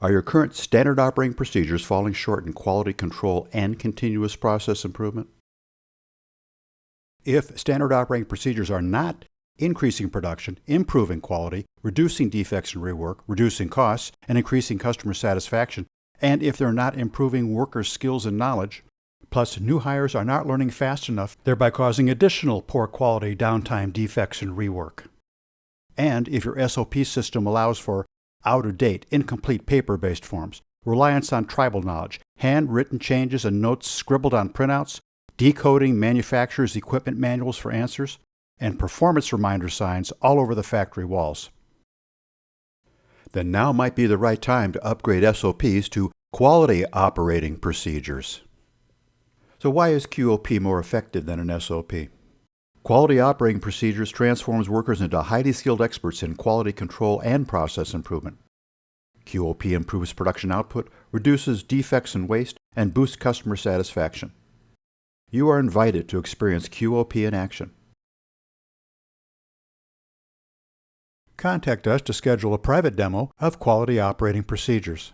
Are your current standard operating procedures falling short in quality control and continuous process improvement? If standard operating procedures are not increasing production, improving quality, reducing defects and rework, reducing costs, and increasing customer satisfaction, and if they're not improving workers' skills and knowledge, plus new hires are not learning fast enough, thereby causing additional poor quality, downtime, defects, and rework. And if your SOP system allows for out-of-date, incomplete paper-based forms, reliance on tribal knowledge, handwritten changes and notes scribbled on printouts, decoding manufacturers' equipment manuals for answers, and performance reminder signs all over the factory walls, then now might be the right time to upgrade SOPs to quality operating procedures. So why is QOP more effective than an SOP? Quality operating procedures transforms workers into highly skilled experts in quality control and process improvement. QOP improves production output, reduces defects and waste, and boosts customer satisfaction. You are invited to experience QOP in action. Contact us to schedule a private demo of quality operating procedures.